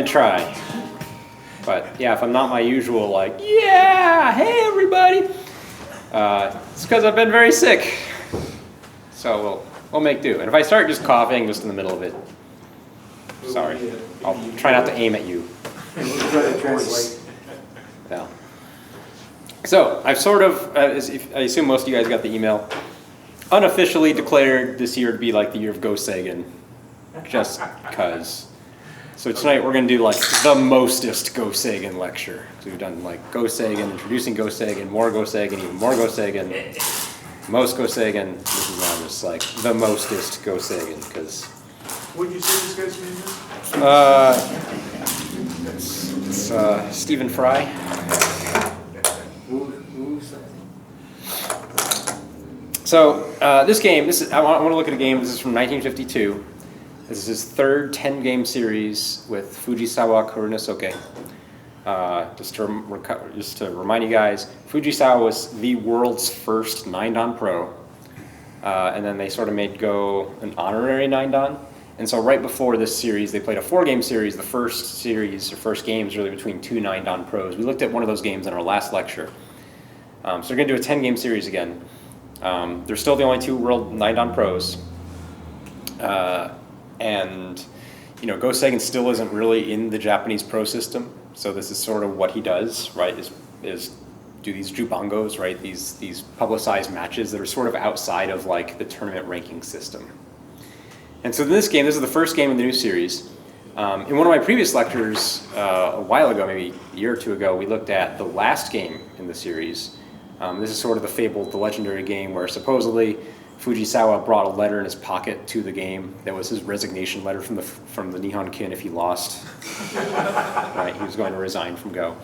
try. But yeah, if I'm not my usual like, yeah, hey everybody, it's because I've been very sick. So we'll make do. And if I start just coughing just in the middle of it, sorry. I'll try not to aim at you. Yeah. So I've sort of, I assume most of you guys got the email, unofficially declared this year to be like the year of Go Seigen, just because. So tonight we're going to do like the mostest Go Seigen lecture. So we've done like Go Seigen, introducing Go Seigen, more Go Seigen, even more Go Seigen, most Go Seigen. This is now just like the mostest Go Seigen because. What did you say this guy's name is? It's Stephen Fry. So this game, I want to look at a game. This is from 1952. This is his third 10-game series with Fujisawa Kurunosuke. Just to remind you guys, Fujisawa was the world's first 9-dan pro, and then they sort of made Go an honorary 9-dan. And so right before this series, they played a 4-game series. The first game is really between two 9-dan pros. We looked at one of those games in our last lecture. So we're going to do a 10-game series again. They're still the only two world 9-dan pros. And Go Seigen still isn't really in the Japanese pro system. So this is sort of what he does, right, is do these jubangos, right, these publicized matches that are sort of outside of like the tournament ranking system. And so in this game, this is the first game in the new series. In one of my previous lectures a while ago, maybe a year or two ago, we looked at the last game in the series. This is sort of the fabled, the legendary game where supposedly Fujisawa brought a letter in his pocket to the game that was his resignation letter from the Nihon Kin if he lost. Right, he was going to resign from Go.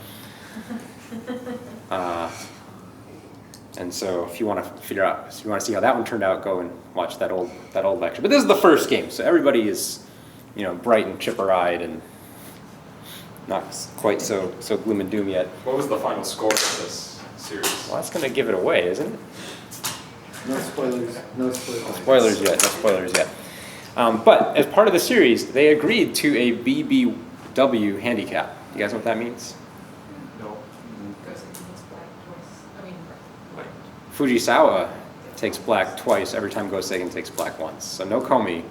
And so if you want to see how that one turned out, go and watch that old lecture. But this is the first game, so everybody is, bright and chipper-eyed and not quite so gloom and doom yet. What was the final score of this series? Well, that's going to give it away, isn't it? No spoilers. No spoilers. No spoilers yet. But as part of the series, they agreed to a BBW handicap. You guys know what that means? No. Fujisawa takes black twice every time Go Seigen takes black once. So no komi,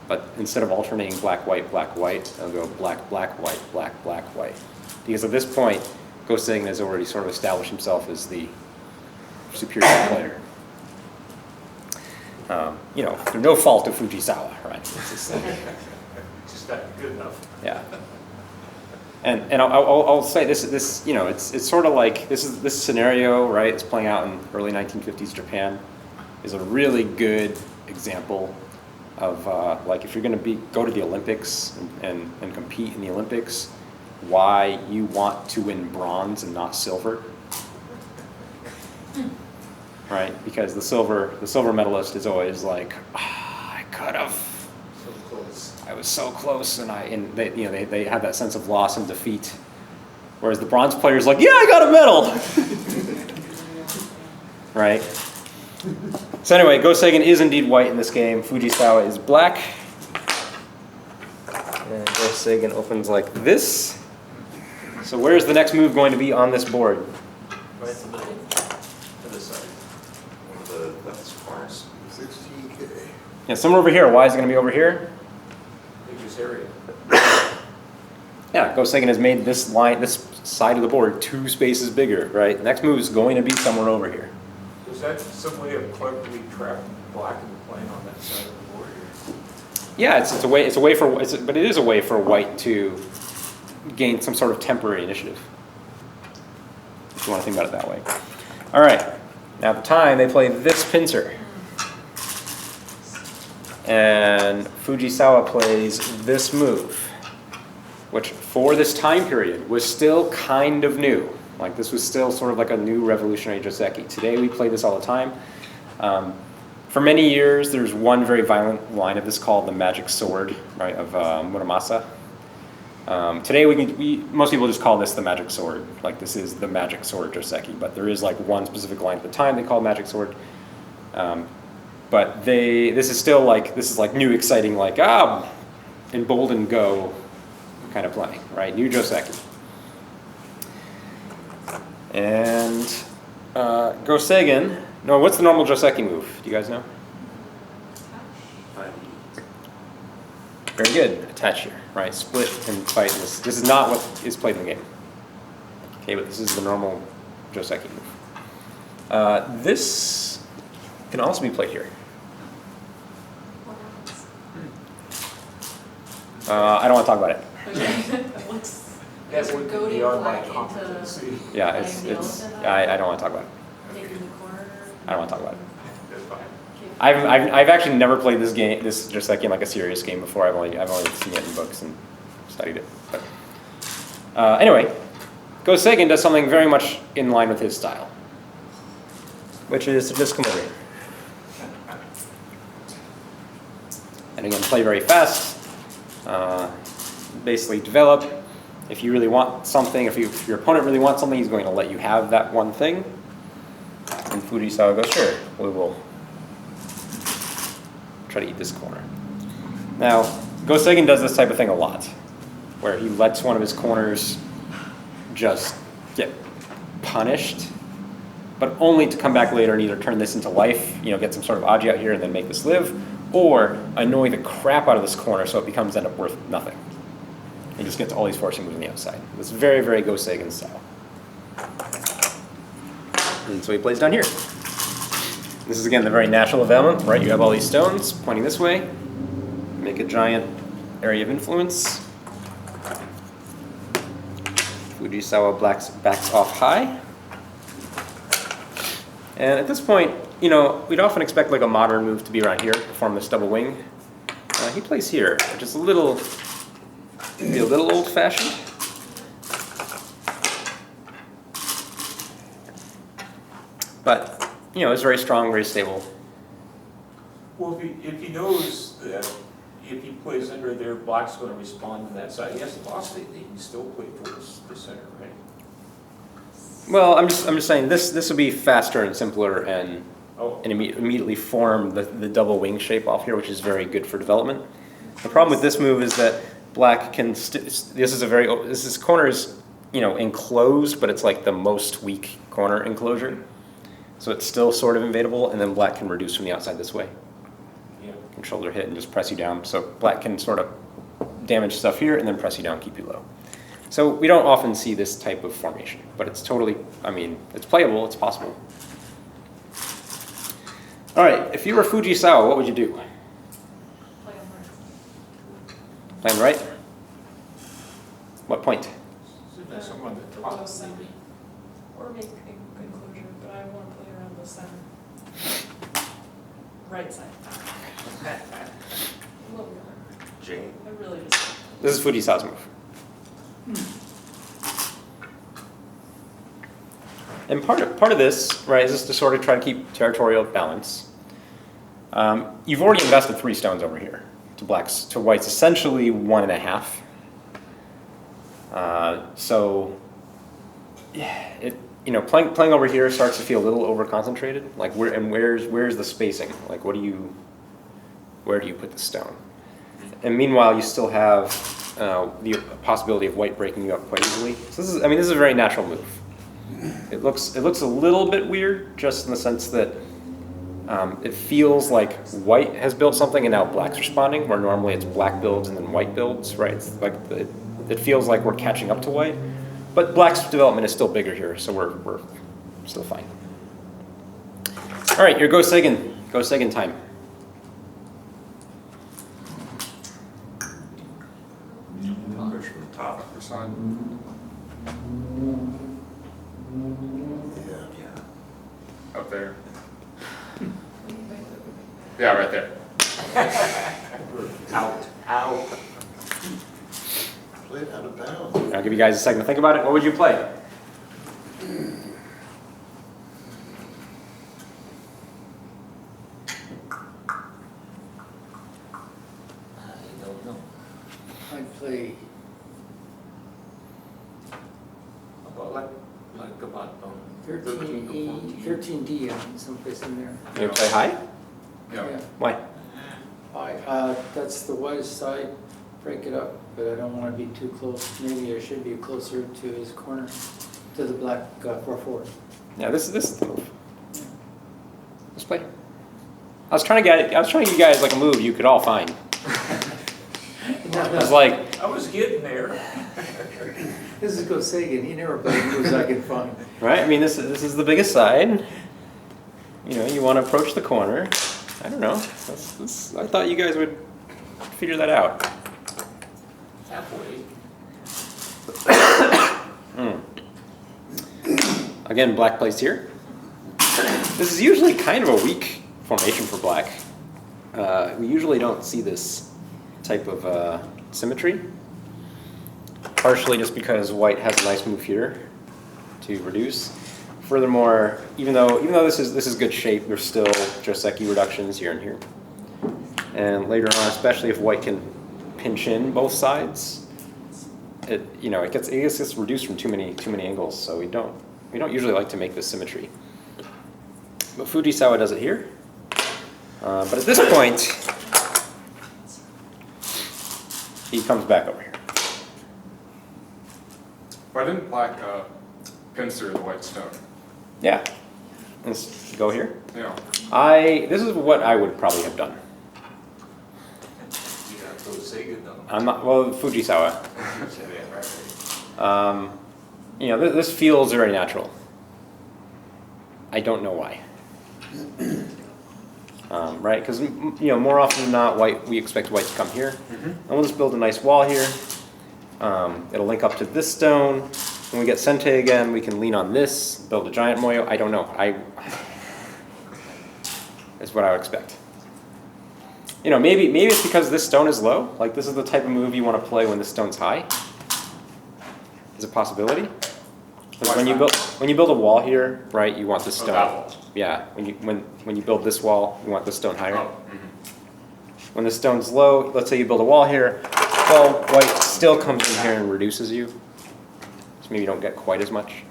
but instead of alternating black, white, they'll go black, black, white, black, black, white. Because at this point, Go Seigen has already sort of established himself as the superior player. Through no fault of Fujisawa, right? Just not good enough. Yeah. And I'll say this it's sort of like this scenario, right? It's playing out in early 1950s Japan, is a really good example of like if you're going to go to the Olympics and compete in the Olympics, why you want to win bronze and not silver. Right, because the silver medalist is always like, I could have. So close. I was so close, and they have that sense of loss and defeat, whereas the bronze player is like, yeah, I got a medal. Right. So anyway, Go Seigen is indeed white in this game. Fujisawa is black, and Go Seigen opens like this. So where's the next move going to be on this board? Right in the middle. To this side. One of the left corners. 16K. Yeah, somewhere over here. Why is it going to be over here? Biggest area. Yeah, Go Seigen has made this side of the board 2 spaces bigger, right? Next move is going to be somewhere over here. Was that some way of cleverly trapping black into playing on that side of the board? Yeah, but it is a way for white to gain some sort of temporary initiative, if you want to think about it that way. All right, now at the time they play this pincer, and Fujisawa plays this move, which for this time period was still kind of new. Like this was still sort of like a new revolutionary joseki. Today we play this all the time. For many years, there's one very violent line of this called the magic sword, right, of Muramasa. Today most people just call this the magic sword. Like this is the magic sword joseki, but there is like one specific line at the time they call magic sword. But this is like new, exciting, like emboldened Go kind of playing, right? New Joseki. And Go Seigen. No, what's the normal Joseki move? Do you guys know? Very good. Attach here, right? Split and fight. This is not what is played in the game. Okay, but this is the normal Joseki move. This can also be played here. I don't want to talk about it. That would go beyond my competency. Yeah, I don't want to talk about it. Taking the corner. I don't want to talk about it. That's fine. I've actually never played this game, this Joseki in like a serious game before. I've only seen it in books and studied it. But anyway, Go Seigen does something very much in line with his style, which is to just come over here. And again, play very fast. Basically develop. If you really want something, if your opponent really wants something, he's going to let you have that one thing. And Fujisawa goes, sure, we will try to eat this corner. Now, Go Seigen does this type of thing a lot, where he lets one of his corners just get punished, but only to come back later and either turn this into life, get some sort of Aji out here and then make this live, or annoy the crap out of this corner so it becomes end up worth nothing. He just gets all these forcing moves on the outside. It's very, very Go Seigen style. And so he plays down here. This is again the very natural development, right? You have all these stones pointing this way, make a giant area of influence. Fujisawa backs off high. And at this point, we'd often expect like a modern move to be around here, form this double wing. He plays here, which is a little old-fashioned. But, it's very strong, very stable. Well, if he knows that if he plays under there, black's going to respond to that side, he has the boss state, he can still play towards the center, right? Well, I'm just saying this would be faster and simpler and Oh, immediately form the double wing shape off here, which is very good for development. The problem with this move is that black can this corner is enclosed, but it's like the most weak corner enclosure, so it's still sort of invadable, and then black can reduce from the outside this way. yeah. Can shoulder hit and just press you down. So black can sort of damage stuff here and then press you down, keep you low. So we don't often see this type of formation, but it's totally, it's playable, it's possible. All right, if you were Fujisawa, what would you do? Play on right. Play on right? What point? Isn't that someone that Go talks? center. Or make a enclosure, but I want to play around the center. Right side. A little more. Jane. I really just. This is Fujisawa's move. And part of this, right, is just to sort of try to keep territorial balance. You've already invested 3 stones over here to white's essentially 1.5. So, playing over here starts to feel a little over concentrated. Like where's the spacing? Like where do you put the stone? And meanwhile, you still have the possibility of white breaking you up quite easily. So this is a very natural move. It looks a little bit weird, just in the sense that it feels like white has built something and now black's responding, where normally it's black builds and then white builds, right? It's like it feels like we're catching up to white, but black's development is still bigger here, so we're still fine. All right, your Go Seigen time. Push from the top or something. Yeah. Up there. Yeah, right there. Out. Played out of bounds. I'll give you guys a second to think about it. What would you play? I don't know. I'd play. About like about 13E, 13D, someplace in there. You play high? Yeah. Why? That's the whitest side, break it up, but I don't want to be too close. Maybe I should be closer to his corner, to the black 4/4. Yeah, this is the move. Let's play. I was trying to give you guys like a move you could all find. I was like, I was getting there. This is Go Seigen. He never plays moves I can find. right? I mean, this is the biggest side. You know, you want to approach the corner. I don't know. I thought you guys would figure that out. Halfway. Again, black plays here. This is usually kind of a weak formation for black. We usually don't see this type of symmetry. Partially just because white has a nice move here to reduce. Furthermore, even though this is good shape, there's still Joseki reductions here and here. And later on, especially if white can pinch in both sides, it gets reduced from too many angles. So we don't usually like to make this symmetry. But Fujisawa does it here. But at this point, he comes back over here. Why didn't black pincer the white stone? Yeah. Let's go here. Yeah. This is what I would probably have done. You got those Seigen though. I'm not, well, Fujisawa. Right. You know, this feels very natural. I don't know why. Right? Because, you know, more often than not, we expect white to come here. And we'll just build a nice wall here. It'll link up to this stone. When we get Sente again, we can lean on this, build a giant Moyo. I don't know. Is what I would expect. You know, maybe it's because this stone is low. Like, this is the type of move you want to play when this stone's high. Is a possibility. Because when you build a wall here, right, you want this stone. that wall. Yeah. When you build this wall, you want this stone higher. Oh, When the stone's low, let's say you build a wall here. Well, white still comes in here and reduces you. So maybe you don't get quite as much.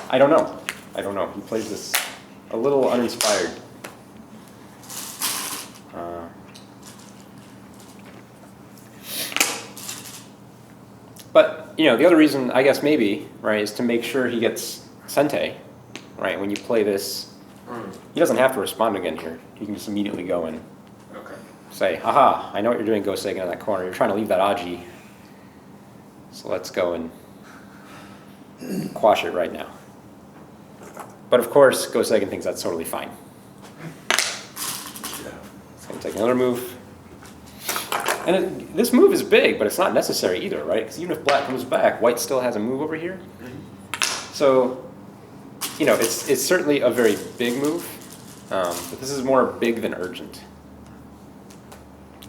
I don't know. He plays this a little uninspired. But, you know, the other reason, I guess maybe, right, is to make sure he gets Sente, right? When you play this, he doesn't have to respond again here. He can just immediately go and okay. say, haha, I know what you're doing, Go Seigen in that corner. You're trying to leave that Aji. So let's go and quash it right now. But of course, Go Seigen thinks that's totally fine. It's going to take another move. And this move is big, but it's not necessary either, right? Because even if black comes back, white still has a move over here. So, you know, it's certainly a very big move, but this is more big than urgent.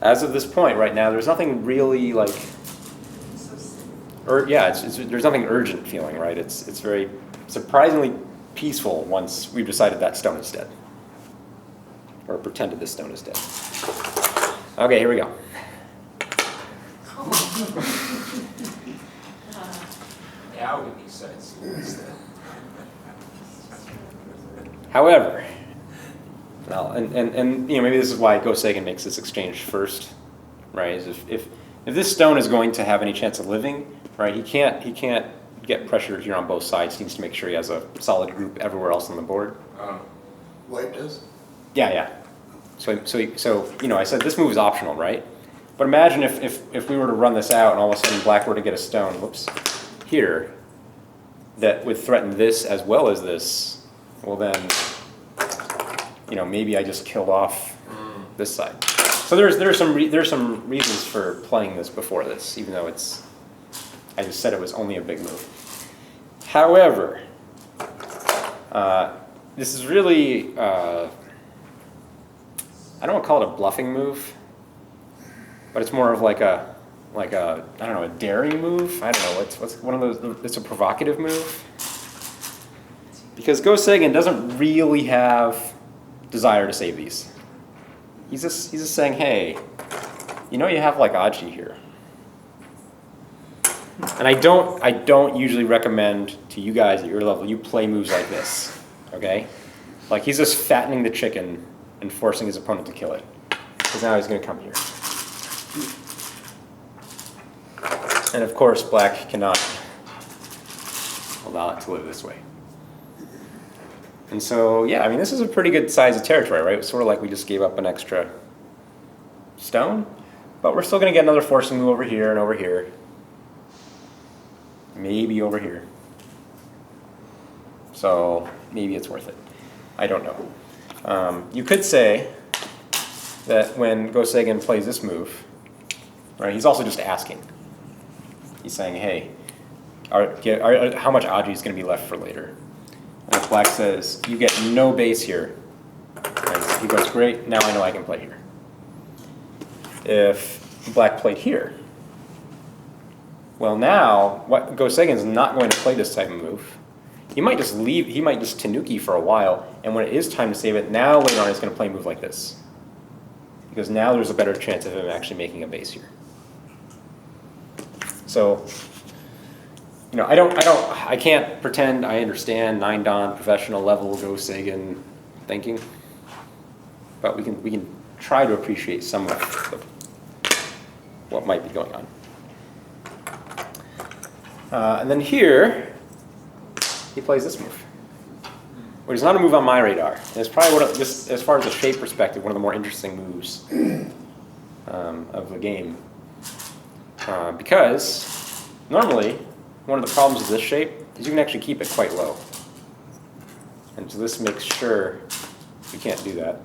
As of this point, right now, there's nothing really like, there's nothing urgent feeling, right? It's very surprisingly peaceful once we've decided that stone is dead, or pretended this stone is dead. Okay, here we go. Now we need sense. However, well, and you know, maybe this is why Go Seigen makes this exchange first, right? Is if this stone is going to have any chance of living, right? He can't get pressure here on both sides. He needs to make sure he has a solid group everywhere else on the board. White does? Yeah. So you know, I said this move is optional, right? But imagine if we were to run this out and all of a sudden black were to get a stone, whoops, here, that would threaten this as well as this, well then, you know, maybe I just killed off this side. So there's some reasons for playing this before this, even though I just said it was only a big move. However, this is really, I don't want to call it a bluffing move, but it's more of like a I don't know, a daring move. I don't know, what's one of those, it's a provocative move. Because Go Seigen doesn't really have desire to save these. He's just saying, hey, you know you have like Aji here. And I don't usually recommend to you guys at your level, you play moves like this, okay? Like he's just fattening the chicken and forcing his opponent to kill it. Because now he's gonna come here. And of course, black cannot allow it to live this way. And so, yeah, I mean, this is a pretty good size of territory, right? It's sort of like we just gave up an extra stone, but we're still going to get another forcing move over here and over here. Maybe over here. So maybe it's worth it. I don't know. You could say that when Go Seigen plays this move, right, he's also just asking. He's saying, hey, how much Aji is going to be left for later? And if black says, you get no base here, and he goes, great, now I know I can play here. If black played here, well now, Go Seigen's not going to play this type of move. He might just leave, he might just Tanuki for a while, and when it is time to save it, now later on he's going to play a move like this. Because now there's a better chance of him actually making a base here. So, you know, I can't pretend I understand 9-dan professional level Go Seigen thinking, but we can try to appreciate some of what might be going on. And then here, he plays this move, which is not a move on my radar. And it's probably just as far as the shape perspective, one of the more interesting moves of the game, because normally, one of the problems with this shape is you can actually keep it quite low. And so this makes sure you can't do that.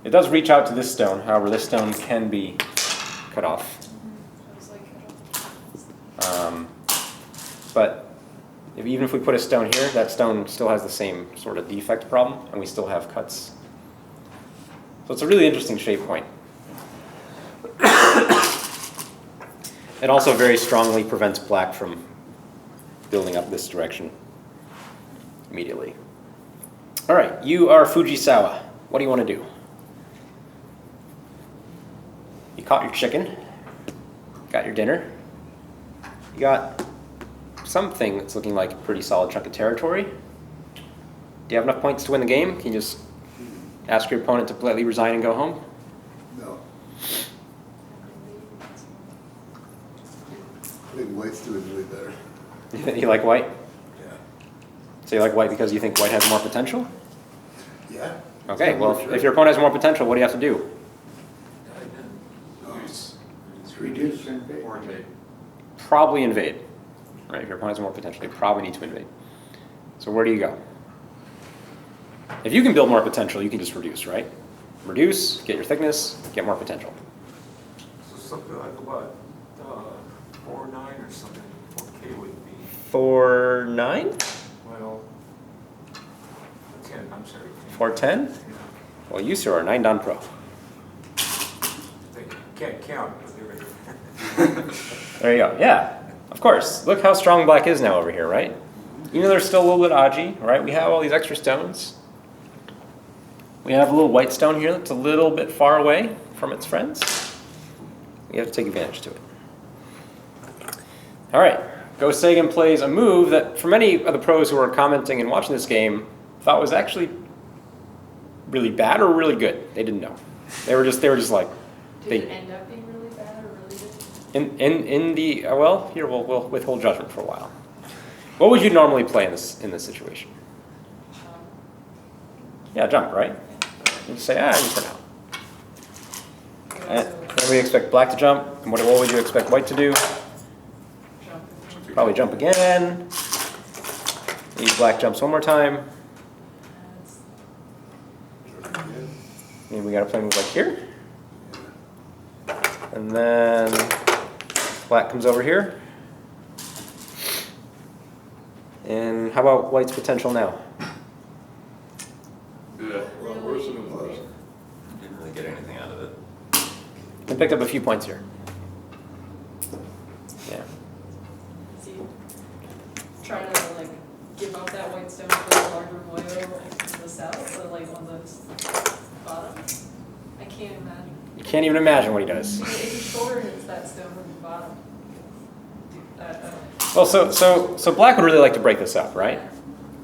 It does reach out to this stone, however, this stone can be cut off. But even if we put a stone here, that stone still has the same sort of defect problem, and we still have cuts. So it's a really interesting shape point. It also very strongly prevents black from building up this direction immediately. All right, you are Fujisawa. What do you want to do? You caught your chicken, got your dinner, you got something that's looking like a pretty solid chunk of territory. Do you have enough points to win the game? Can you just ask your opponent to politely resign and go home? No. I think white's doing really better. You like white? Yeah. So you like white because you think white has more potential? Yeah. Okay, well, if your opponent has more potential, what do you have to do? Reduce. Or invade. Probably invade. Right? If your opponent has more potential, you probably need to invade. So where do you go? If you can build more potential, you can just reduce, right? Reduce, get your thickness, get more potential. So something like what, 4-9 or something, 4K would be, 4-9? well, 10, I'm sorry. 4-10? Well, you, sir, are 9-dan pro. They can't count, but they're right. There you go. Yeah, of course. Look how strong black is now over here, right? Even though there's still a little bit Aji, right? We have all these extra stones. We have a little white stone here that's a little bit far away from its friends. We have to take advantage to it. All right. Go Seigen plays a move that, for many of the pros who are commenting and watching this game, thought was actually really bad or really good. They didn't know. They were just like. Did it end up being really bad or really good? In the well, here we'll withhold judgment for a while. What would you normally play in this situation? Yeah, jump, right? You just say, just for now. And then we expect black to jump. And what would you expect white to do? Jump. Probably jump again. Maybe black jumps one more time. Maybe we got to play a move like here. And then black comes over here. And how about white's potential now? Ugh. Well, worse than it was. Didn't really get anything out of it. I picked up a few points here. Yeah. See, try to like give up that white stone for a larger boil in the south, so like on the bottom. I can't imagine. You can't even imagine what he does. If he shorter hits that stone on the bottom. Well, so black would really like to break this up, right?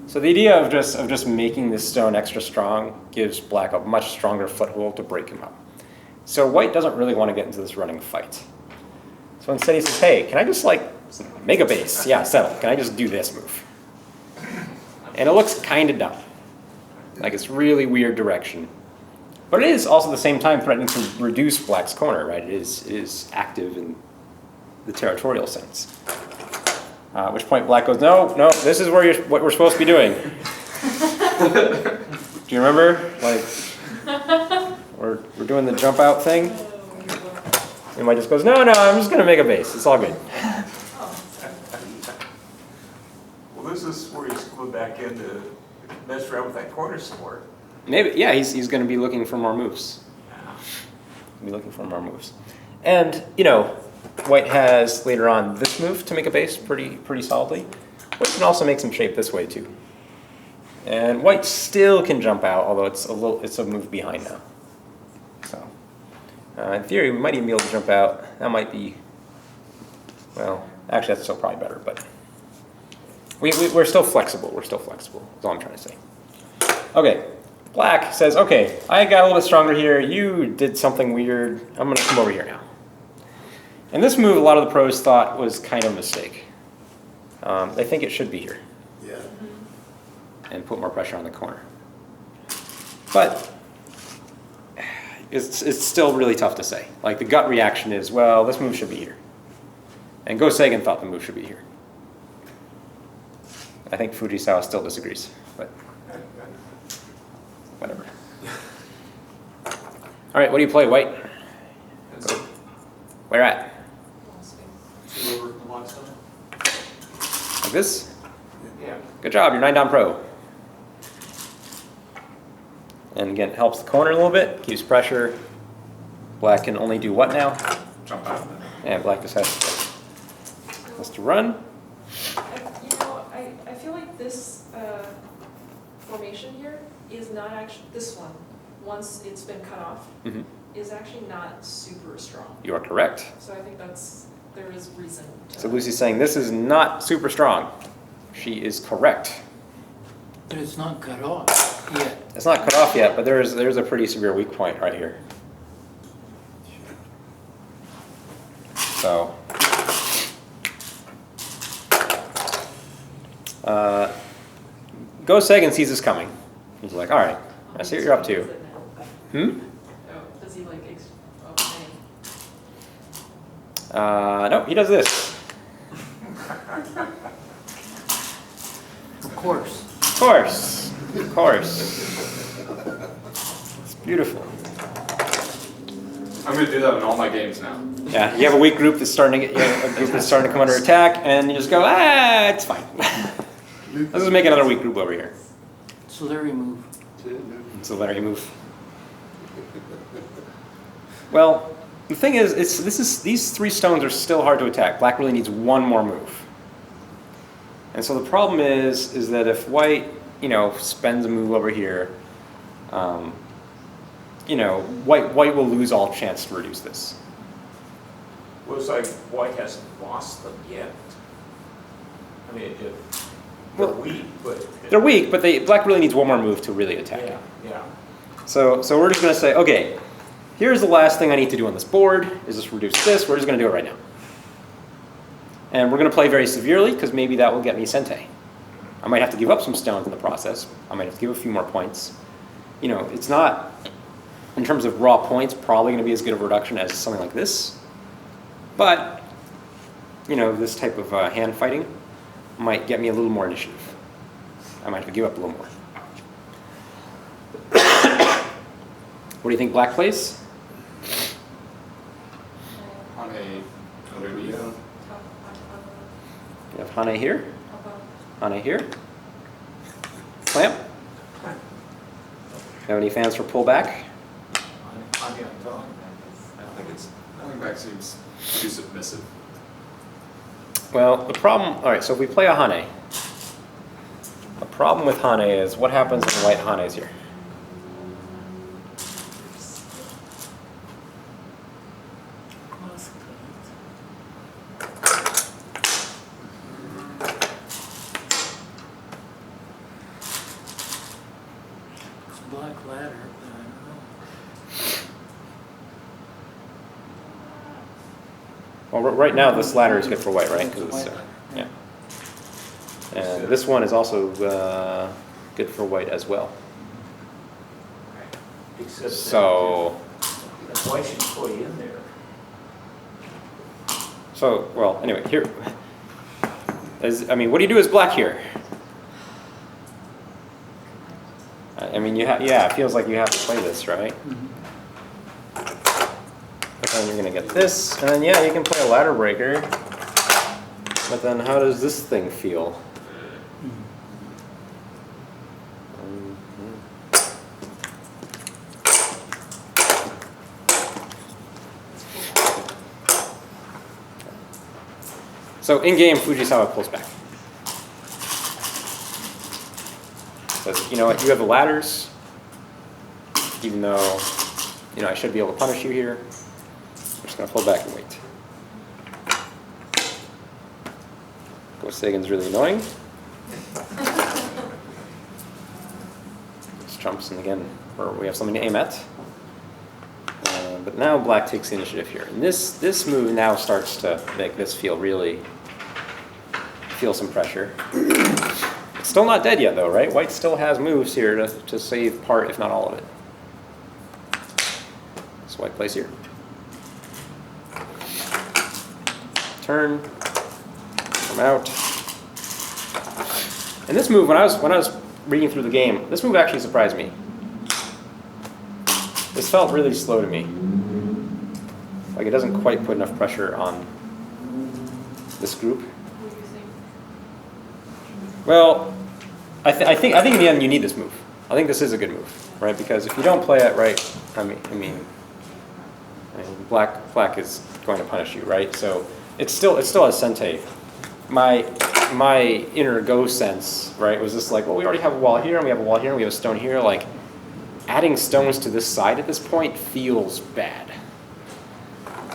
So the idea of just making this stone extra strong gives black a much stronger foothold to break him up. So white doesn't really want to get into this running fight. So instead he says, hey, can I just like Make a base. Yeah, settle. Can I just do this move? And it looks kind of dumb. Like it's really weird direction. But it is also at the same time threatening to reduce black's corner, right? It is active in the territorial sense. At which point black goes, no, this is where what we're supposed to be doing. Do you remember? Like, we're doing the jump out thing. And white just goes, no, I'm just going to make a base. It's all good. Well, this is where he's coming back in to mess around with that corner some more. Maybe, yeah, he's going to be looking for more moves. Be looking for more moves. And, white has later on this move to make a base pretty solidly. White can also make some shape this way too. And white still can jump out, although it's a move behind now. So, in theory, we might even be able to jump out. That might be, well, actually that's still probably better, but we're still flexible. We're still flexible, is all I'm trying to say. Okay, black says, okay, I got a little bit stronger here. You did something weird. I'm going to come over here now. And this move, a lot of the pros thought was kind of a mistake. They think it should be here Yeah. and put more pressure on the corner. But it's still really tough to say. Like the gut reaction is, well, this move should be here. And Seigen thought the move should be here. I think Fujisawa still disagrees, but whatever. All right, what do you play, white? Where at? Like this? Yeah. Good job, you're 9 down pro. And again, it helps the corner a little bit, keeps pressure. Black can only do what now? Jump out. And black just has to run. I feel like this formation here is not actually, this one, once it's been cut off, is actually not super strong. You are correct. So I think there is reason to. So Lucy's saying this is not super strong. She is correct. But it's not cut off yet. It's not cut off yet, but there's a pretty severe weak point right here. So, Seigen sees this coming. He's like, all right, I see what you're up to. Hmm? Oh, does he like, No, he does this. Of course. Of course. Of course. It's beautiful. I'm gonna do that in all my games now. Yeah, you have a weak group that's starting to come under attack, and you just go, it's fine. Let's just make another weak group over here. It's a Larry move. It's a Larry move. Well, the thing is, these 3 stones are still hard to attack. Black really needs one more move. And so the problem is that if white, spends a move over here, white will lose all chance to reduce this. Well, it's like white hasn't lost them yet. I mean, they're weak, but. They're weak, but black really needs one more move to really attack it. Yeah. So we're just going to say, okay, here's the last thing I need to do on this board, is just reduce this. We're just going to do it right now. And we're going to play very severely, because maybe that will get me Sente. I might have to give up some stones in the process. I might have to give a few more points. It's not, in terms of raw points, probably going to be as good of a reduction as something like this. But, this type of hand fighting might get me a little more initiative. I might have to give up a little more. What do you think black plays? On a Yeah. You have Hane here. Hane here. Clamp. Have any fans for pullback? I don't think it's. Pulling back seems too submissive. Well, the problem, all right, so if we play a Hane, the problem with Hane is what happens when white Hane is here? It's black ladder, but I don't know. Well, right now this ladder is good for white, right? 'Cause it's, White. yeah. And this one is also good for white as well. Except that, So, why should you play in there? well, anyway, here, I mean, what do you do as black here? I mean, yeah, it feels like you have to play this, right? Mhm. But then you're gonna get this, and then yeah, you can play a ladder breaker. But then how does this thing feel? So in game, Fujisawa pulls back. Says, you know what, you have the ladders, even though, you know, I should be able to punish you here. I'm just gonna pull back and wait. Seigen's really annoying. Just jumps, and again, we have something to aim at. But now black takes the initiative here. And this move now starts to make this feel some pressure. It's still not dead yet though, right? White still has moves here to save part, if not all of it. So white plays here. Turn. Come out. And this move, when I was reading through the game, this move actually surprised me. This felt really slow to me. Like it doesn't quite put enough pressure on this group. What do you think? Well, I think in the end you need this move. I think this is a good move, right? Because if you don't play it right, I mean, black is going to punish you, right? So it still has Sente. My inner go sense, right, was just like, well, we already have a wall here, and we have a wall here, and we have a stone here. Like, adding stones to this side at this point feels bad.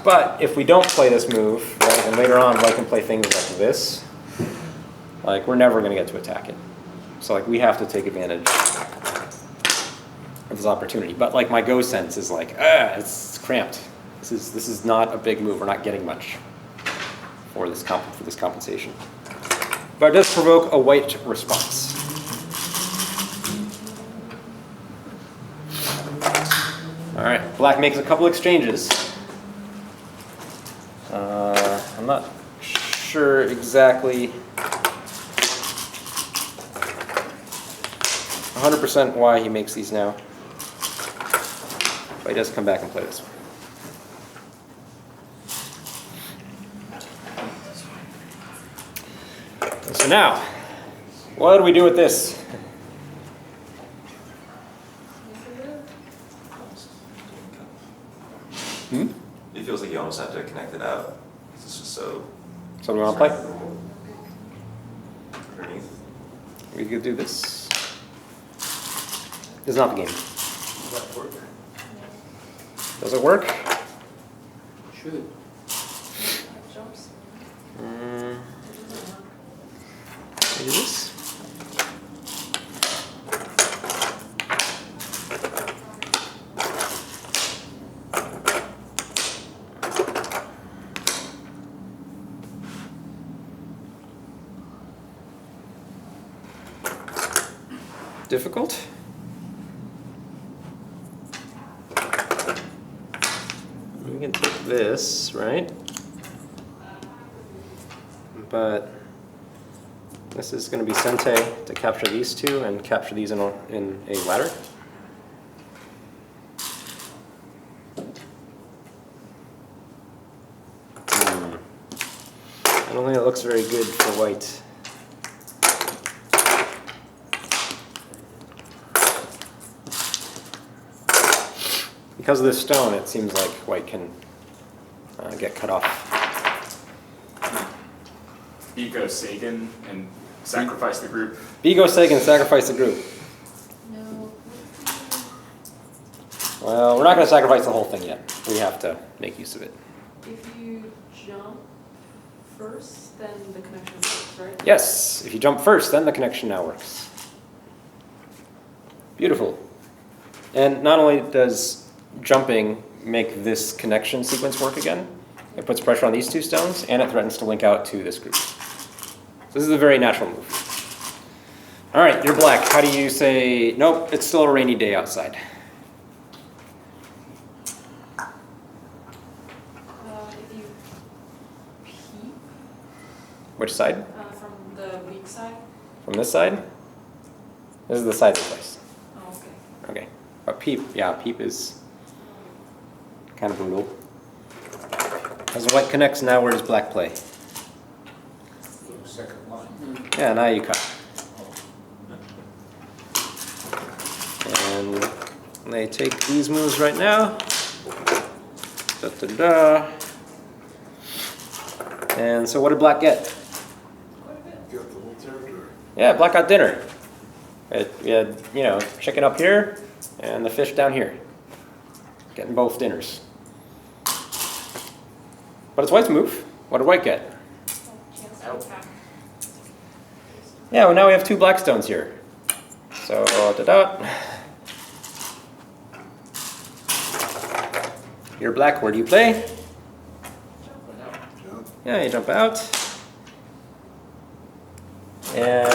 But if we don't play this move, right, and later on I can play things like this, like we're never going to get to attack it. So like we have to take advantage of this opportunity. But like my go sense is like, it's cramped. This is not a big move. We're not getting much for this compensation. But it does provoke a white response. All right, black makes a couple exchanges. I'm not sure exactly 100% why he makes these now. But he does come back and play this one. So now, what do we do with this? It feels like you almost have to connect it out. It's just so So we want to play? underneath. We could do this. This is not the game. Does that work? Does it work? Should. Jumps. Maybe this? Difficult? We can take this, right? But this is going to be Sente to capture these two and capture these in a ladder. I don't think it looks very good for white. Because of this stone, it seems like white can get cut off. Eco Seigen and sacrifice the group. Bigo Seigen, sacrifice the group. No. Well, we're not going to sacrifice the whole thing yet. We have to make use of it. If you jump first, then the connection works, right? Yes, if you jump first, then the connection now works. Beautiful. And not only does jumping make this connection sequence work again, It puts pressure on these two stones, and it threatens to link out to this group. So this is a very natural move. All right, you're black. How do you say, nope, it's still a rainy day outside? If you peep Which side? from the weak side. From this side? This is the side of the place. Oh, okay. Okay. But peep, yeah, peep is kind of brutal. As the white connects, now where does black play? Second line. Yeah, now you cut. And they take these moves right now. Da, da, da. And so what did black get? Quite a bit. Got the whole territory. Yeah, black got dinner. We had, you know, chicken up here and the fish down here. Getting both dinners. But it's white's move. What did white get? Chance to attack. Yeah, well now we have two black stones here. So, da-da. You're black, where do you play? Jump. Yeah, you jump out. And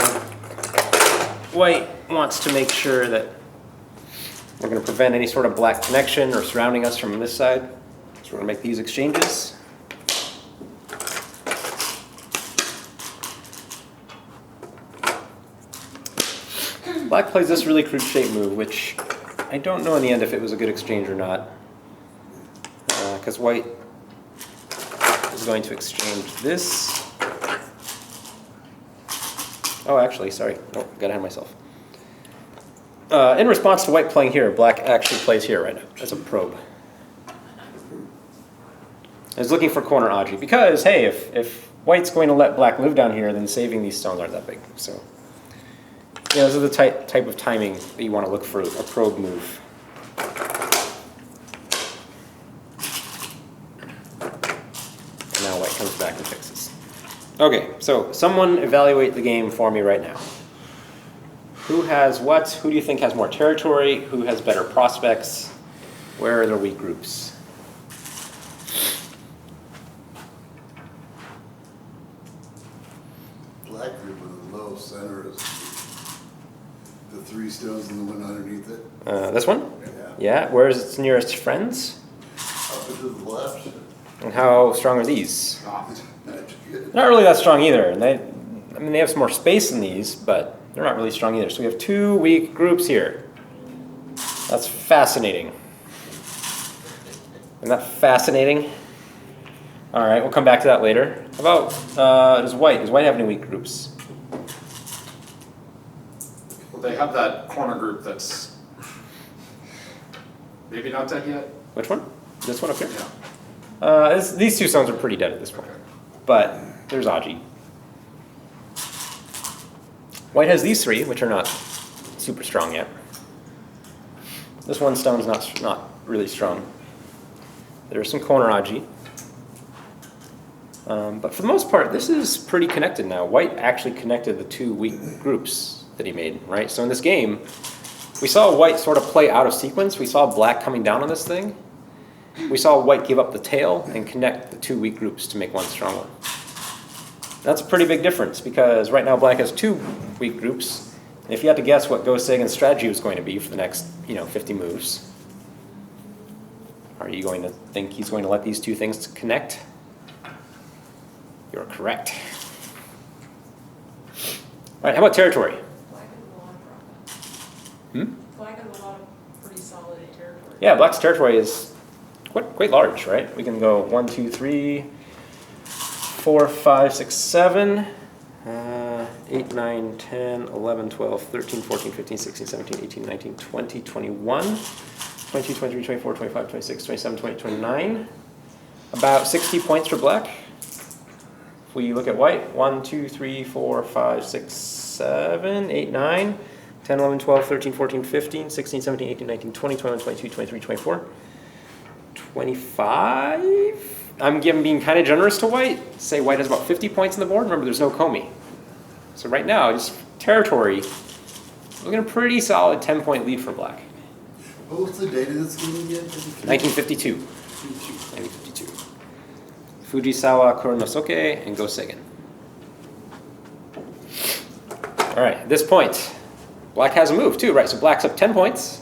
white wants to make sure that we're going to prevent any sort of black connection or surrounding us from this side. So we're going to make these exchanges. Black plays this really crude shape move, which I don't know in the end if it was a good exchange or not. Because white is going to exchange this. Oh, actually, sorry. Oh, got ahead of myself. In response to white playing here, black actually plays here right now as a probe. Is looking for corner Aji because, hey, if white's going to let black live down here, then saving these stones aren't that big. So, yeah, those are the type of timing that you want to look for a probe move. And now white comes back and fixes. Okay, so someone evaluate the game for me right now. Who has what? Who do you think has more territory? Who has better prospects? Where are the weak groups? Black group in the low center is the three stones and the one underneath it. This one? Yeah. Yeah, where's its nearest friends? Up and to the left. And how strong are these? Not good. Not really that strong either. And they have some more space in these, but they're not really strong either. So we have two weak groups here. That's fascinating. Isn't that fascinating? All right, we'll come back to that later. How about, does white have any weak groups? Well, they have that corner group that's maybe not dead yet. Which one? This one up here? Yeah. These two stones are pretty dead at this point. Okay. But there's Aji. White has these three, which are not super strong yet. This one stone's not really strong. There's some corner Aji. But for the most part, this is pretty connected now. White actually connected the two weak groups that he made, right? So in this game, we saw white sort of play out of sequence. We saw black coming down on this thing. We saw white give up the tail and connect the two weak groups to make one strong one. That's a pretty big difference because right now black has two weak groups. And if you had to guess what Seigen's strategy was going to be for the next, 50 moves, are you going to think he's going to let these two things connect? You're correct. All right, how about territory? Black has a lot of profit. Hmm? Black has a lot of pretty solid territory. Yeah, black's territory is quite large, right? We can go 1, 2, 3, 4, 5, 6, 7, 8, 9, 10, 11, 12, 13, 14, 15, 16, 17, 18, 19, 20, 21, 22, 23, 24, 25, 26, 27, 28, 29. About 60 points for black. If we look at white, 1, 2, 3, 4, 5, 6, 7, 8, 9, 10, 11, 12, 13, 14, 15, 16, 17, 18, 19, 20, 21, 22, 23, 24, 25. I'm being kind of generous to white. Say white has about 50 points on the board. Remember, there's no Comey. So right now, just territory, looking at a pretty solid 10-point lead for black. What was the date of this game again? 1952. 1952. Fujisawa, Kuronosuke, and Go Seigen. All right, at this point, black has a move too, right? So black's up 10 points.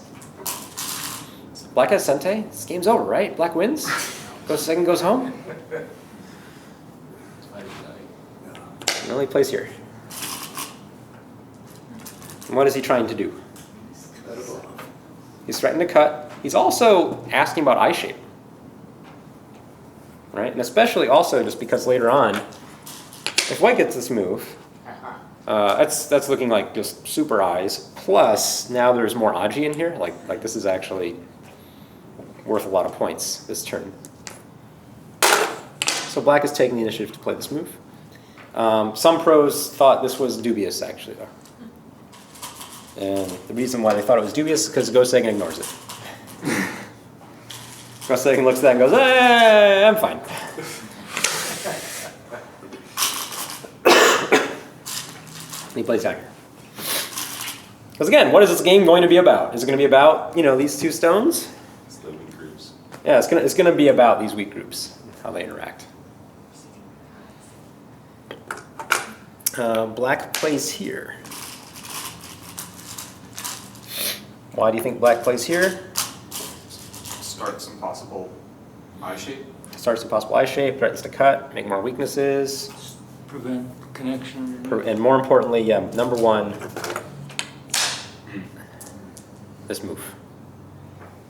Black has Sente. This game's over, right? Black wins. Go Seigen goes home. He only plays here. And what is he trying to do? Cut it off. He's threatening to cut. He's also asking about eye shape. Right? And especially also just because later on, if white gets this move, that's looking like just super eyes. Plus, now there's more Aji in here. Like this is actually worth a lot of points this turn. So black is taking the initiative to play this move. Some pros thought this was dubious, actually, though. And the reason why they thought it was dubious is because Go Seigen ignores it. Go Seigen looks at that and goes, I'm fine. And he plays dagger. Because again, what is this game going to be about? Is it going to be about, these two stones? It's the weak groups. Yeah, it's gonna be about these weak groups, how they interact. Black plays here. Why do you think black plays here? Start some possible eye shape. Starts a possible eye shape, threatens to cut, make more weaknesses, Prevent connection. and more importantly, number one, this move.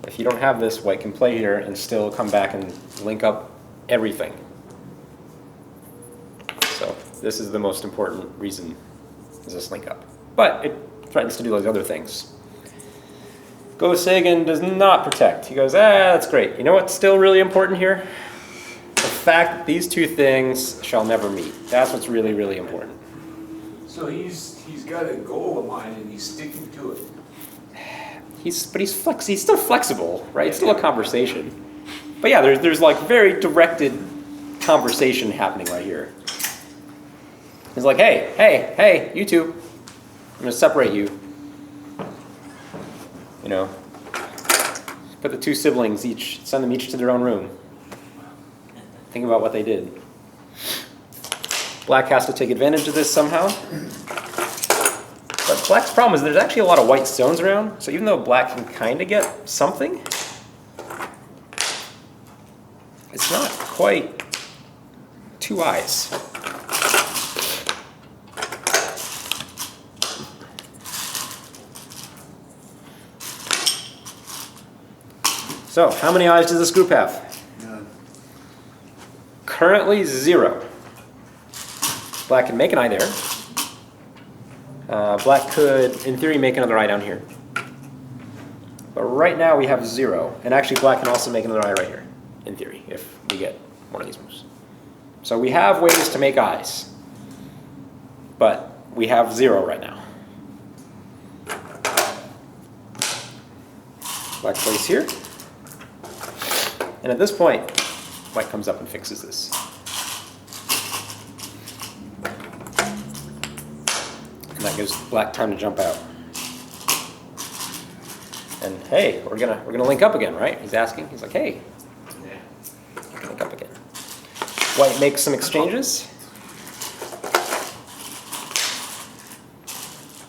If you don't have this, white can play here and still come back and link up everything. So this is the most important reason, is this link up. But it threatens to do those other things. Go Seigen does not protect. He goes, that's great. You know what's still really important here? The fact that these two things shall never meet. That's what's really, really important. So he's got a goal in mind and he's sticking to it. He's still flexible, right? It's still a conversation. But yeah, there's like very directed conversation happening right here. He's like, hey, you two, I'm gonna separate you. Put the two siblings send them each to their own room. Think about what they did. Black has to take advantage of this somehow. But black's problem is there's actually a lot of white stones around, so even though black can kind of get something, it's not quite two eyes. So, how many eyes does this group have? None. Currently 0. Black can make an eye there. Black could, in theory, make another eye down here. But right now we have 0. And actually black can also make another eye right here, in theory, if we get one of these moves. So we have ways to make eyes. But we have 0 right now. Black plays here. And at this point, white comes up and fixes this. And that gives black time to jump out. And hey, we're gonna link up again, right? He's asking. He's like, hey, we can link up again. White makes some exchanges.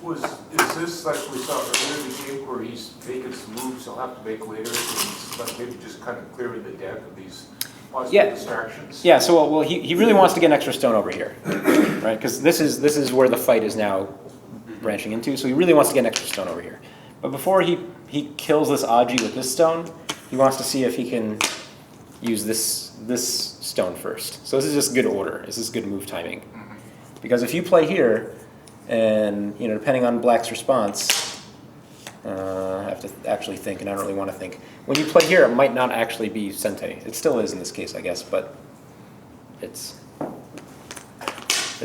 Is this like we saw earlier in the game where he's making some moves he'll have to make later, and he's like maybe just kind of clearing the deck of these possible distractions? Yeah. So well, he really wants to get an extra stone over here, right? Because this is where the fight is now branching into. So he really wants to get an extra stone over here. But before he kills this Aji with this stone, he wants to see if he can use this stone first. So this is just good order. This is good move timing. Because if you play here, and depending on black's response, I have to actually think, and I don't really want to think. When you play here, it might not actually be Sente. It still is in this case, I guess, but it's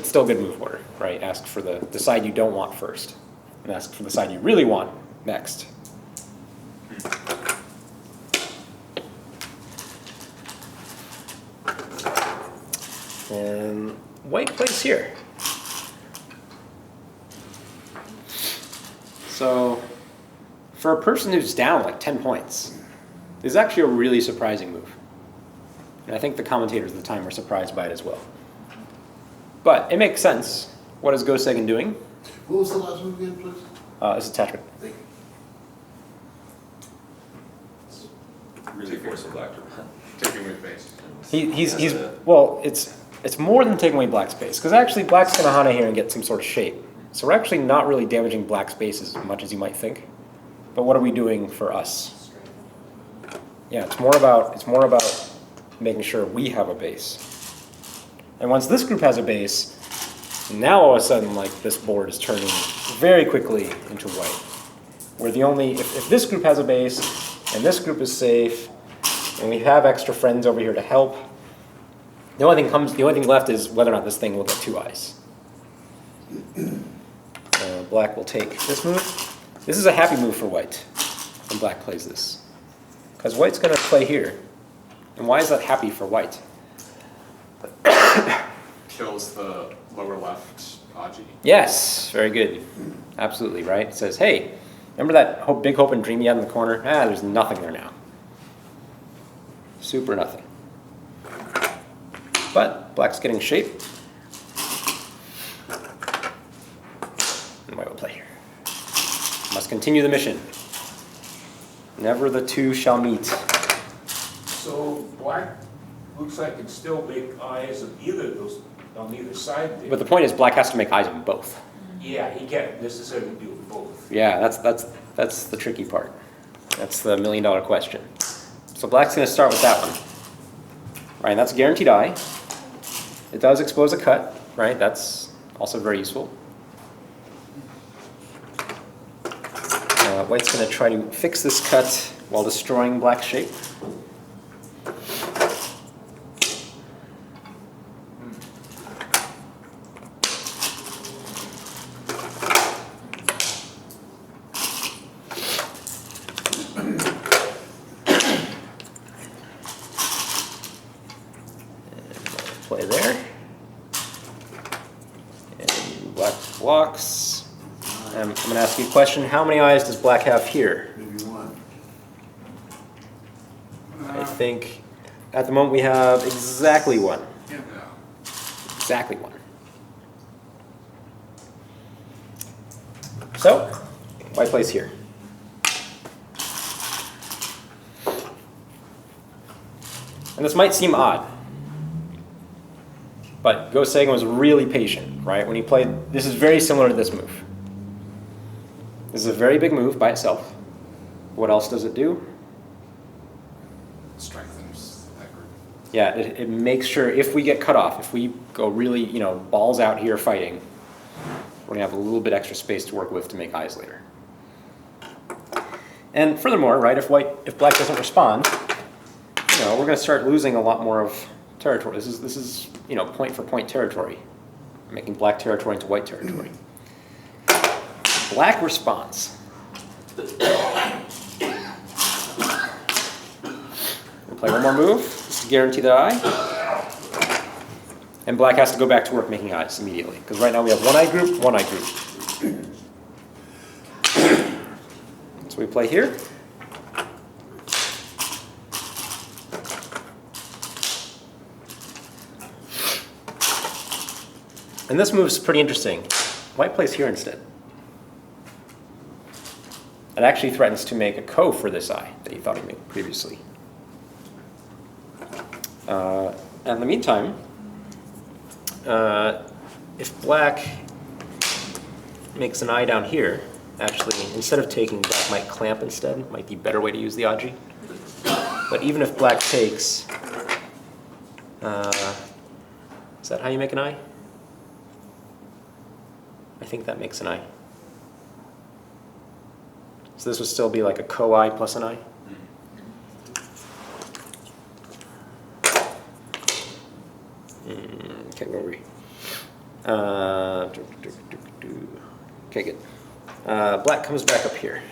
still good move order, right? Ask for the side you don't want first, and ask for the side you really want next. And white plays here. So, for a person who's down like 10 points, this is actually a really surprising move. And I think the commentators at the time were surprised by it as well. But it makes sense. What is Go Seigen doing? What was the last move again, please? It's attachment. Thank you. Really forcing black to run. Taking away base. He's well, it's more than taking away black space, because actually black's gonna Hana here and get some sort of shape. So we're actually not really damaging black spaces as much as you might think. But what are we doing for us? Yeah, it's more about making sure we have a base. And once this group has a base, now all of a sudden, like, this board is turning very quickly into white. Where the only, if this group has a base, and this group is safe, and we have extra friends over here to help, the only thing left is whether or not this thing will get 2 eyes. Black will take this move. This is a happy move for white when black plays this, because white's going to play here. And why is that happy for white? Kills the lower left Aji. Yes, very good. Absolutely, right? It says, hey, remember that big hope and dream you had in the corner? There's nothing there now. Super nothing. But black's getting shape. And white will play here. Must continue the mission. Never the two shall meet. So black looks like it still make eyes of either of those, on either side there. But the point is black has to make eyes of both. Yeah, he can't necessarily do both. Yeah, that's the tricky part. That's the $1 million question. So black's going to start with that one. Right, and that's a guaranteed eye. It does expose a cut, right? That's also very useful. White's going to try to fix this cut while destroying black's shape. Play there. And black blocks. I'm going to ask you a question. How many eyes does black have here? Maybe one. I think at the moment we have exactly one. Yeah. Exactly one. So, white plays here. And this might seem odd, but Go Seigen was really patient, right? When he played, this is very similar to this move. This is a very big move by itself. What else does it do? Strengthens that group. Yeah, it makes sure if we get cut off, if we go really, balls out here fighting, we're gonna have a little bit extra space to work with to make eyes later. And furthermore, right, if black doesn't respond, we're gonna start losing a lot more of territory. This is point for point territory, making black territory into white territory. Black responds. We'll play one more move. This is guarantee that eye. And black has to go back to work making eyes immediately, because right now we have one eye group, one eye group. So we play here. And this move's pretty interesting. White plays here instead. It actually threatens to make a ko for this eye that he thought he made previously. And in the meantime, if black makes an eye down here, actually, instead of taking, black might clamp instead. Might be a better way to use the aji. But even if black takes, is that how you make an eye? I think that makes an eye. So this would still be like a ko-eye plus an eye. Okay, where were we? Okay, good. Black comes back up here.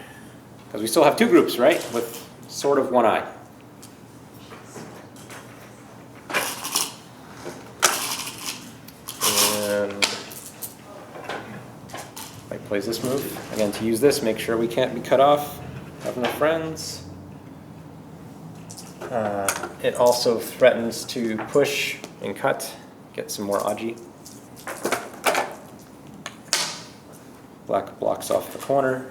Because we still have two groups, right? With sort of one eye. And White plays this move. Again, to use this, make sure we can't be cut off. Have enough friends. It also threatens to push and cut, get some more Aji. Black blocks off the corner.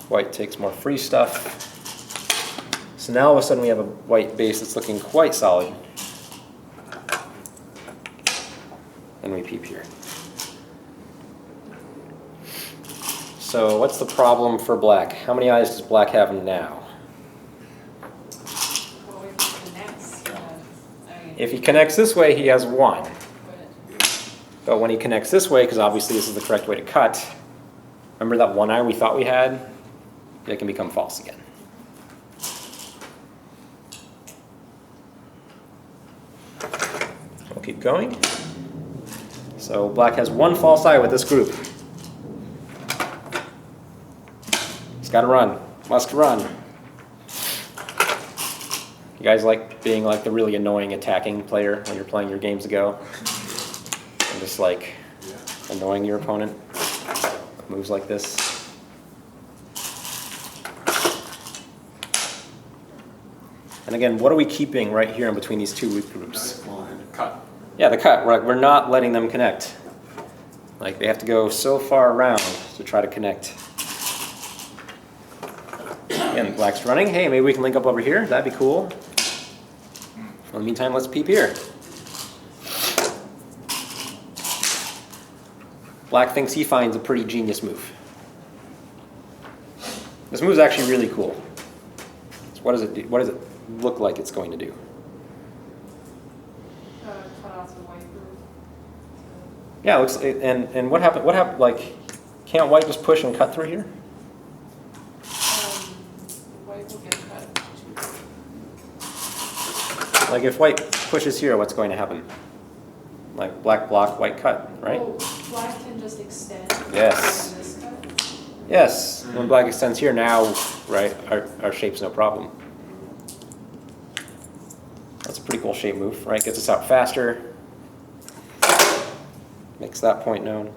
White takes more free stuff. So now all of a sudden we have a white base that's looking quite solid. And we peep here. So what's the problem for black? How many eyes does black have now? Well, if he connects, I mean, If he connects this way, he has 1. but But when he connects this way, because obviously this is the correct way to cut, remember that 1 eye we thought we had? It can become false again. We'll keep going. So black has 1 false eye with this group. It's got to run. Must run. You guys like being like the really annoying attacking player when you're playing your games ago? And just like annoying your opponent. Moves like this. And again, what are we keeping right here in between these two weak groups? Cut. Yeah, the cut. We're not letting them connect. Like they have to go so far around to try to connect. Again, black's running. Hey, maybe we can link up over here. That'd be cool. In the meantime, let's peep here. Black thinks he finds a pretty genius move. This move is actually really cool. So what does it do? What does it look like it's going to do? cut off the white group. Yeah, it looks. And what happened? What happened? Like, can't white just push and cut through here? White will get cut. Like if white pushes here, what's going to happen? Like black block, white cut, right? Well, black can just extend. Yes. And this cut. Yes. When black extends here now, right? Our shape's no problem. That's a pretty cool shape move, right? Gets us out faster. Makes that point known.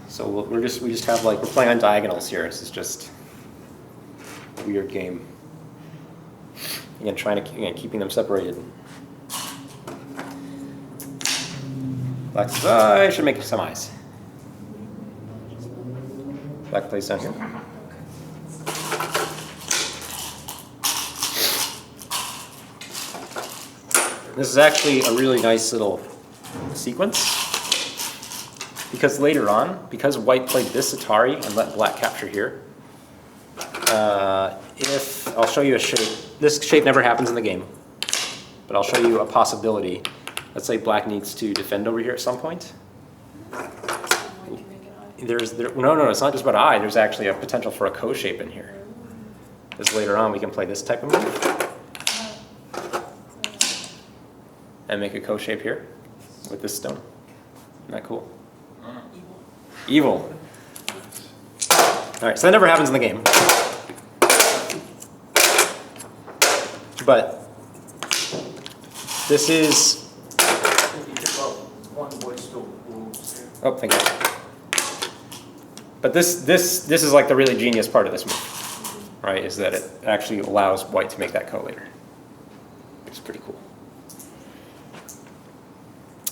So we just have like, we're playing on diagonals here. This is just a weird game. Again, keeping them separated. Black says, I should make some eyes. Black plays down here. This is actually a really nice little sequence. Because later on, because white played this Atari and let black capture here, if I'll show you a shape, this shape never happens in the game, but I'll show you a possibility. Let's say black needs to defend over here at some point. White can make an eye. No, it's not just about eye. There's actually a potential for a co-shape in here. Because later on we can play this type of move and make a co-shape here with this stone. Isn't that cool? Evil. All right, so that never happens in the game. But this is. If you tip up one, white still moves here. Oh, thank you. But this is like the really genius part of this move, right? Is that it actually allows white to make that co later, which is pretty cool.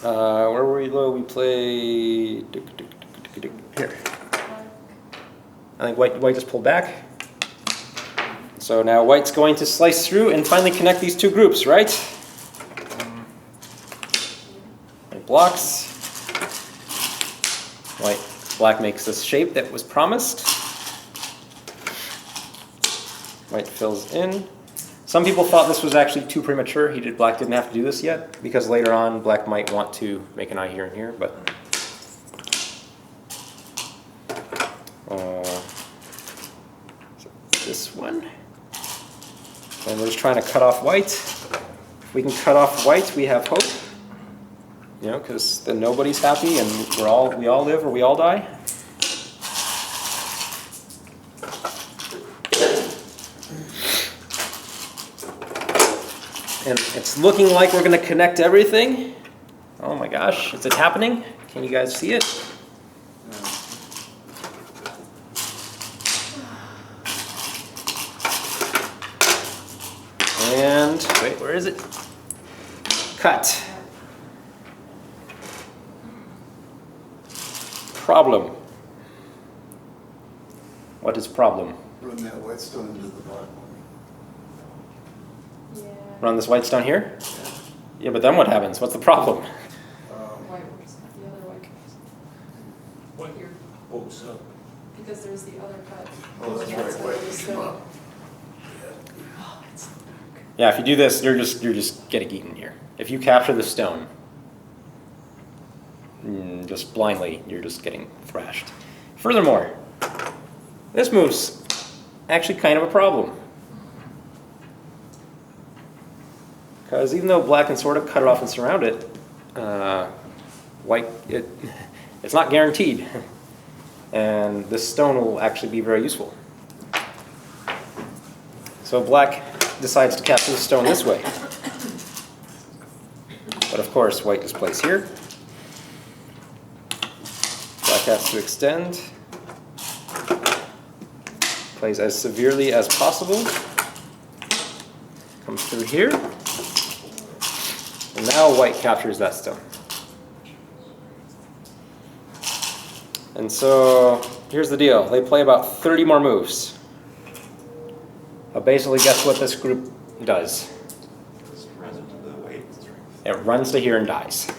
Where were we low? We play here. I think white just pulled back. So now white's going to slice through and finally connect these two groups, right? White blocks. Black makes this shape that was promised. White fills in. Some people thought this was actually too premature. Black didn't have to do this yet because later on black might want to make an eye here and here, but this one. And we're just trying to cut off white. If we can cut off white, we have hope. You know, because then nobody's happy and we all live or we all die. And it's looking like we're going to connect everything. Oh my gosh, is it happening? Can you guys see it? cut. Problem. What is problem? Run that white stone into the black one. Yeah. Run this white stone here? Yeah, but then what happens? What's the problem? White works, the other white works. What? Here, Oh, so, because there's the other cut. Oh, that's right, where white the can stone- come up. Oh, it's so dark. Yeah, if you do this, you're just getting eaten here. If you capture the stone, just blindly, you're just getting thrashed. Furthermore, this move's actually kind of a problem. Because even though black can sort of cut it off and surround it, white, it's not guaranteed. And this stone will actually be very useful. So black decides to capture the stone this way. But of course, white just plays here. Black has to extend. Plays as severely as possible. Comes through here. And now white captures that stone. And so here's the deal. They play about 30 more moves. Basically, guess what this group does? Just runs into the weight. It runs to here and dies.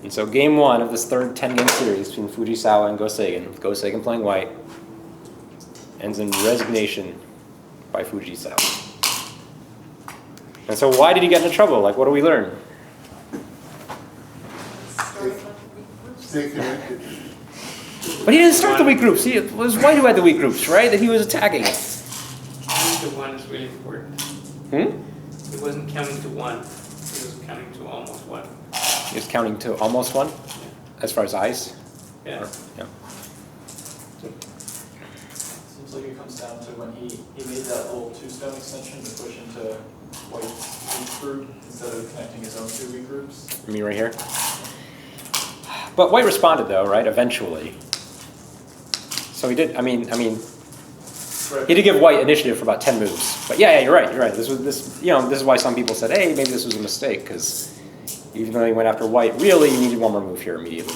And so game one of this third 10-game series between Fujisawa and Go Seigen, with Go Seigen playing white, ends in resignation by Fujisawa. And so why did he get into trouble? Like, what do we learn? Stay connected. But he didn't start the weak groups. It was white who had the weak groups, right? That he was attacking. Counting to one is really important. Hmm? It wasn't counting to one, it was counting to almost one. He was counting to almost one, as far as eyes. Yeah. Yeah. Seems like it comes down to when he made that little two-stone extension to push into white's weak group instead of connecting his own two weak groups. Me right here. But white responded though, right? Eventually. So he did. I mean, he did give white initiative for about 10 moves. But yeah, you're right. You're right. This is why some people said, hey, maybe this was a mistake because even though he went after white, really you needed one more move here immediately.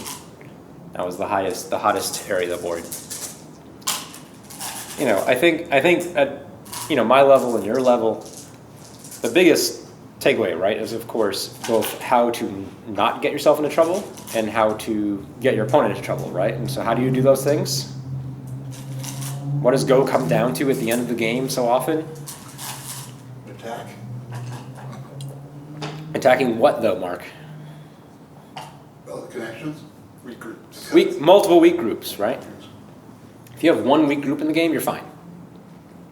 That was the hottest area of the board. I think at my level and your level, the biggest takeaway, right, is of course both how to not get yourself into trouble and how to get your opponent into trouble, right? And so how do you do those things? What does Go come down to at the end of the game so often? Attack. Attacking what though, Mark? Well, the connections. Weak groups. Multiple weak groups, right? If you have one weak group in the game, you're fine,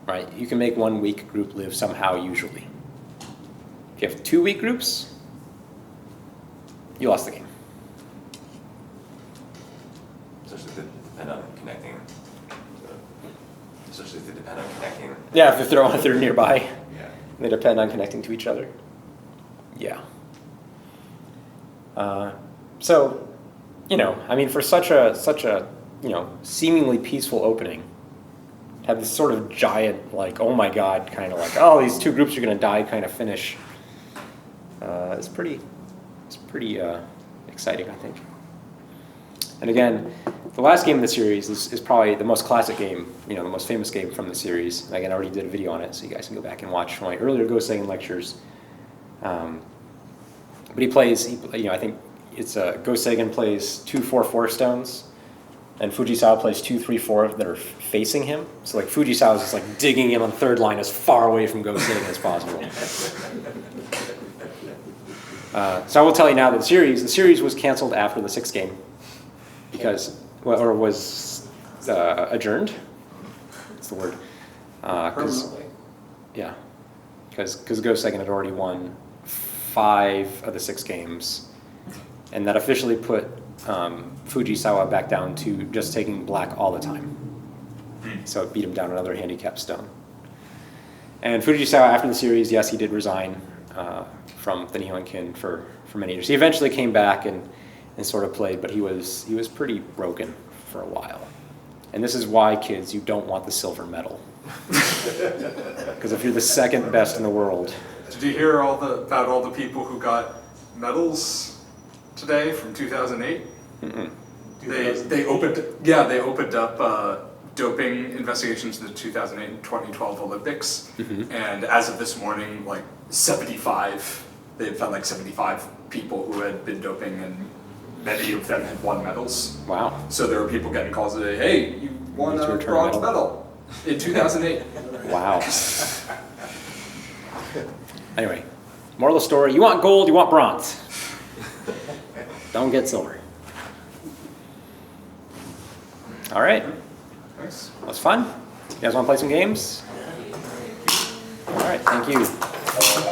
right? You can make one weak group live somehow usually. If you have two weak groups, you lost the game. Especially if they depend on connecting. Especially if they depend on connecting. Yeah, if they're nearby, Yeah. they depend on connecting to each other. Yeah. So, for such a seemingly peaceful opening, have this sort of giant, like, oh my god, kind of like, oh, these two groups are going to die kind of finish. It's pretty exciting, I think. And again, the last game of the series is probably the most classic game, the most famous game from the series. Again, I already did a video on it, so you guys can go back and watch my earlier Go Seigen lectures. But he plays, I think it's Go Seigen plays 2 4/4 stones, and Fujisawa plays 2 3/4 that are facing him. So like Fujisawa is just like digging in on the third line as far away from Go Seigen as possible. So I will tell you now that the series was canceled after the 6th game was adjourned. That's the word. Permanently. Yeah, because Go Seigen had already won 5 of the 6 games, and that officially put Fujisawa back down to just taking black all the time. So it beat him down another handicap stone. And Fujisawa, after the series, yes, he did resign from the Nihon Kin for many years. He eventually came back and sort of played, but he was pretty broken for a while. And this is why, kids, you don't want the silver medal. Because if you're the second best in the world, Did you hear about all the people who got medals today from 2008? Mm-mm. They opened up doping investigations in the 2008 and 2012 Olympics, and as of this morning, like 75, they had found like 75 people who had been doping, and many of them had won medals. Wow. So there were people getting calls today, hey, you won Need to a return bronze medal." medal in 2008. Wow. Anyway, moral of the story, you want gold, you want bronze. Don't get silver. All right, Thanks. that was fun. You guys want to play some games? All right, thank you.